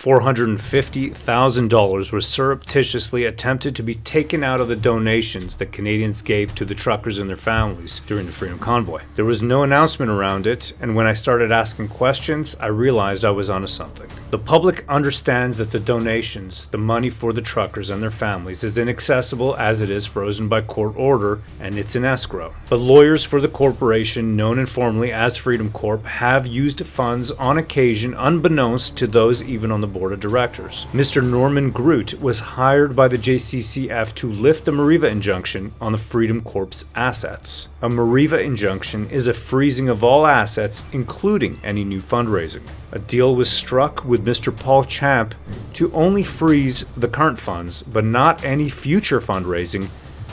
$450,000 was surreptitiously attempted to be taken out of the donations that Canadians gave to the truckers and their families during the Freedom Convoy. There was no announcement around it, and when I started asking questions, I realized I was onto something. The public understands that the donations, the money for the truckers and their families, is inaccessible as it is frozen by court order, and it's in escrow. But lawyers for the corporation, known informally as Freedom Corp, have used funds on occasion unbeknownst to those even on the board of directors. Mr. Norman Groot was hired by the JCCF to lift the Mariva injunction on the Freedom Corp's assets. A Mariva injunction is a freezing of all assets, including any new fundraising. A deal was struck with Mr. Paul Champ to only freeze the current funds, but not any future fundraising,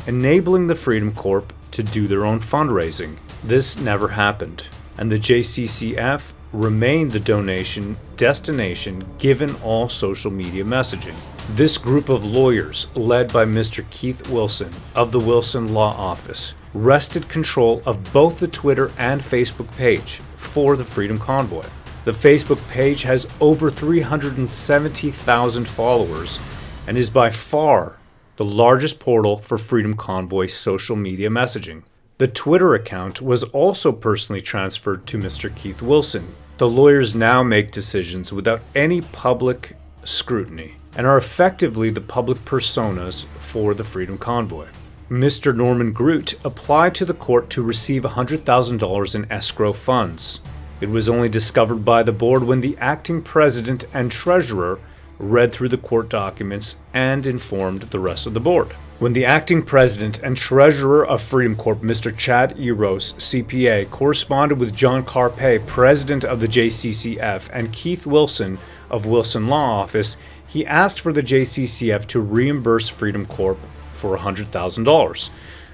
enabling the Freedom Corp to do their own fundraising. This never happened, and the JCCF remained the donation destination given all social media messaging. This group of lawyers, led by Mr. Keith Wilson of the Wilson Law Office, wrested control of both the Twitter and Facebook page for the Freedom Convoy. The Facebook page has over 370,000 followers and is by far the largest portal for Freedom Convoy social media messaging. The Twitter account was also personally transferred to Mr. Keith Wilson. The lawyers now make decisions without any public scrutiny and are effectively the public personas for the Freedom Convoy. Mr. Norman Groot applied to the court to receive $100,000 in escrow funds. It was only discovered by the board when the acting president and treasurer read through the court documents and informed the rest of the board. When the acting president and treasurer of Freedom Corp, Mr. Chad Eros, CPA, corresponded with John Carpe, president of the JCCF, and Keith Wilson of Wilson Law Office, he asked for the JCCF to reimburse Freedom Corp for $100,000,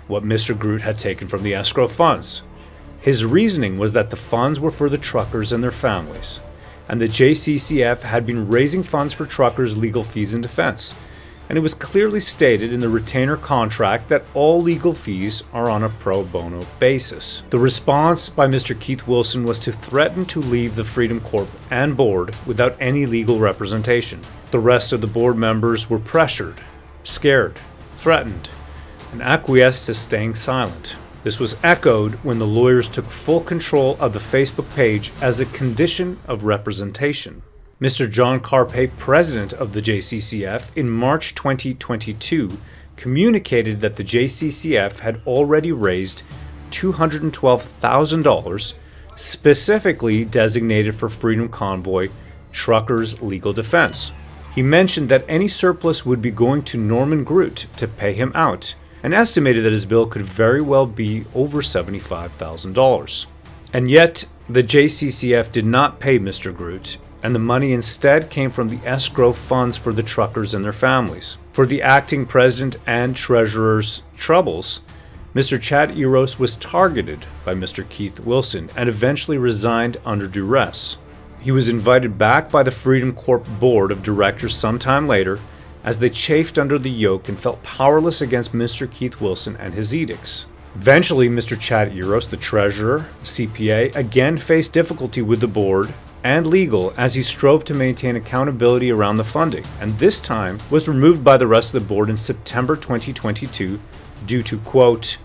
what Mr. Groot had taken from the escrow funds. His reasoning was that the funds were for the truckers and their families, and the JCCF had been raising funds for truckers' legal fees and defense. And it was clearly stated in the retainer contract that all legal fees are on a pro bono basis. The response by Mr. Keith Wilson was to threaten to leave the Freedom Corp and board without any legal representation. The rest of the board members were pressured, scared, threatened, and acquiesced to staying silent. This was echoed when the lawyers took full control of the Facebook page as a condition of representation. Mr. John Carpe, president of the JCCF, in March 2022, communicated that the JCCF had already raised $212,000 specifically designated for Freedom Convoy truckers' legal defense. He mentioned that any surplus would be going to Norman Groot to pay him out, and estimated that his bill could very well be over $75,000. And yet, the JCCF did not pay Mr. Groot, and the money instead came from the escrow funds for the truckers and their families. For the acting president and treasurer's troubles, Mr. Chad Eros was targeted by Mr. Keith Wilson and eventually resigned under duress. He was invited back by the Freedom Corp board of directors sometime later as they chafed under the yoke and felt powerless against Mr. Keith Wilson and his edicts. Eventually, Mr. Chad Eros, the treasurer, CPA, again faced difficulty with the board and legal as he strove to maintain accountability around the funding, and this time was removed by the rest of the board in September 2022 due to, quote,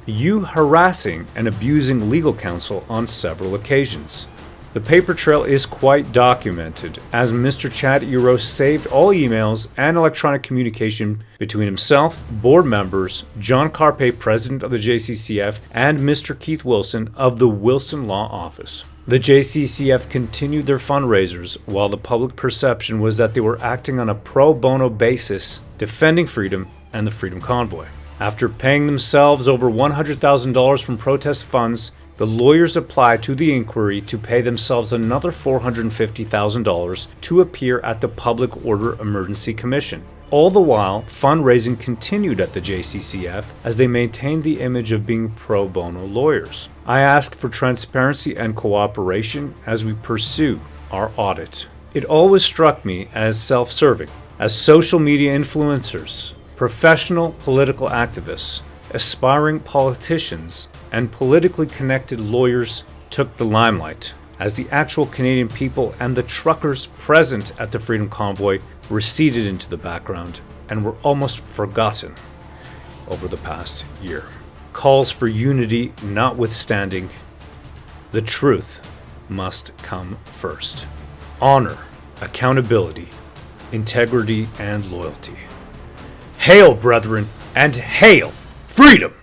"you harassing and abusing legal counsel on several occasions." The paper trail is quite documented, as Mr. Chad Eros saved all emails and electronic communication between himself, board members, John Carpe, president of the JCCF, and Mr. Keith Wilson of the Wilson Law Office. The JCCF continued their fundraisers, while the public perception was that they were acting on a pro bono basis, defending freedom and the Freedom Convoy. After paying themselves over $100,000 from protest funds, the lawyers applied to the inquiry to pay themselves another $450,000 to appear at the Public Order Emergency Commission. All the while, fundraising continued at the JCCF as they maintained the image of being pro bono lawyers. I ask for transparency and cooperation as we pursue our audit. It always struck me as self-serving, as social media influencers, professional political activists, aspiring politicians, and politically connected lawyers took the limelight. as the actual Canadian people and the truckers present at the Freedom Convoy receded into the background and were almost forgotten over the past year. Calls for unity notwithstanding, the truth must come first. Honor, accountability, integrity, and loyalty. Hail, brethren, and hail freedom!